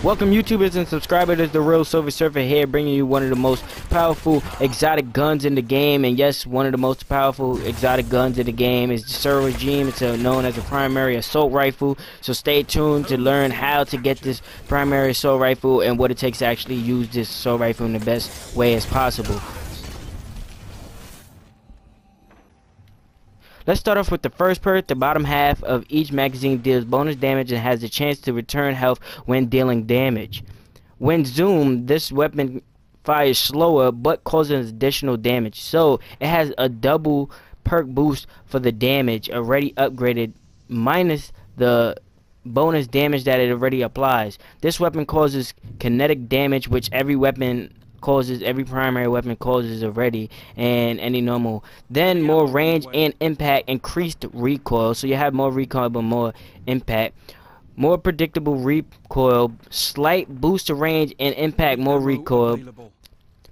Welcome YouTubers and subscribers, it's the Real Silver Surfer here, bringing you one of the most powerful exotic guns in the game. And yes, one of the most powerful exotic guns in the game is the SUROS regime. It's known as a primary assault rifle. So stay tuned to learn how to get this primary assault rifle and what it takes to actually use this assault rifle in the best way as possible. Let's start off with the first perk. The bottom half of each magazine deals bonus damage and has the chance to return health when dealing damage. When zoomed, this weapon fires slower but causes additional damage. So it has a double perk boost for the damage already upgraded minus the bonus damage that it already applies. This weapon causes kinetic damage, which every primary weapon causes already, and any normal. Then more range and impact, increased recoil, so you have more recoil but more impact. More predictable recoil, slight boost to range and impact, more recoil.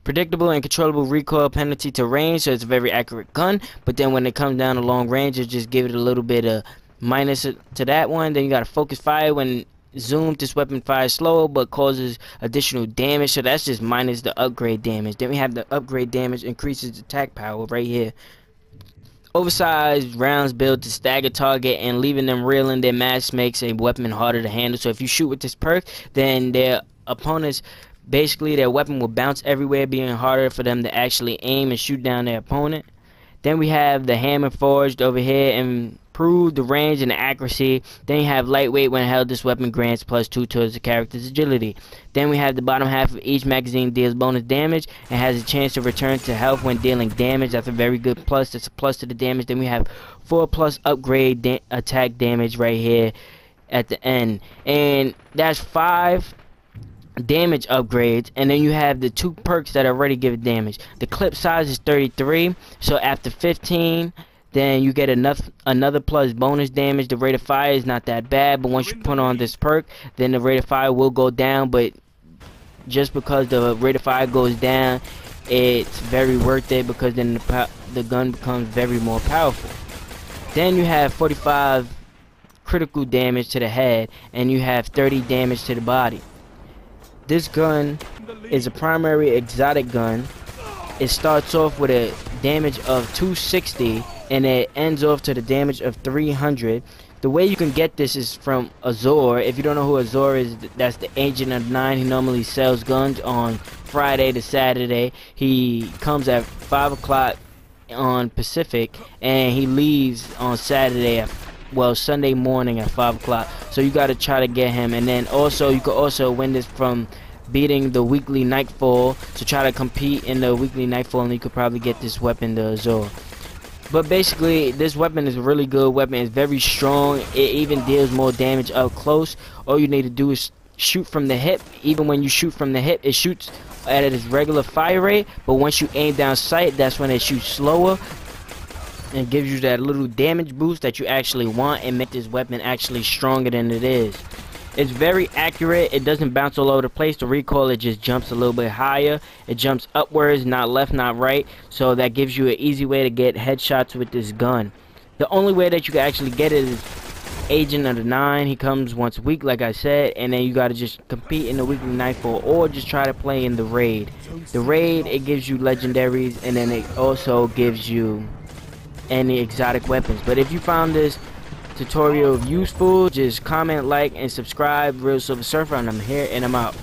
Predictable and controllable recoil penalty to range, so it's a very accurate gun, but then when it comes down to long range, it just give it a little bit of minus to that one. Then you got to focus fire. When zoomed, this weapon fires slower but causes additional damage, so that's just minus the upgrade damage. Then we have the upgrade damage increases attack power right here. Oversized rounds build to stagger target and leaving them reeling. Their mass makes a weapon harder to handle, so if you shoot with this perk, then their opponents, basically their weapon will bounce everywhere, being harder for them to actually aim and shoot down their opponent. Then we have the hammer forged over here, and improve the range and the accuracy. Then you have lightweight. When held, this weapon grants +2 towards the character's agility. Then we have the bottom half of each magazine deals bonus damage and has a chance to return to health when dealing damage. That's a very good plus. That's a plus to the damage. Then we have 4+ upgrade attack damage right here at the end, and that's 5 damage upgrades. And then you have the 2 perks that already give damage. The clip size is 33, so after 15 then you get another plus bonus damage. The rate of fire is not that bad, but once you put on this perk, then the rate of fire will go down. But just because the rate of fire goes down, it's very worth it, because then the gun becomes very more powerful. Then you have 45 critical damage to the head, and you have 30 damage to the body. This gun is a primary exotic gun. It starts off with a damage of 260 and it ends off to the damage of 300. The way you can get this is from Azor. If you don't know who Azor is, that's the Agent of 9. He normally sells guns on Friday to Saturday. He comes at 5 o'clock on Pacific, and he leaves on Saturday Sunday morning at 5 o'clock. So you got to try to get him. And then also you could also win this from beating the weekly nightfall. So try to compete in the weekly nightfall, and you could probably get this weapon, the Azor. But basically, this weapon is a really good weapon. It's very strong. It even deals more damage up close. All you need to do is shoot from the hip. Even when you shoot from the hip, it shoots at its regular fire rate, but once you aim down sight, that's when it shoots slower and gives you that little damage boost that you actually want and make this weapon actually stronger than it is. It's very accurate. It doesn't bounce all over the place. The recoil, it just jumps a little bit higher. It jumps upwards, not left, not right. So that gives you an easy way to get headshots with this gun. The only way that you can actually get it is Agent of 9. He comes once a week, like I said, and then you got to just compete in the weekly nightfall or just try to play in the raid. The raid, it gives you legendaries, and then it also gives you any exotic weapons. But if you found this tutorial useful, just comment, like, and subscribe. Real Silver Surfer, and I'm here and I'm out.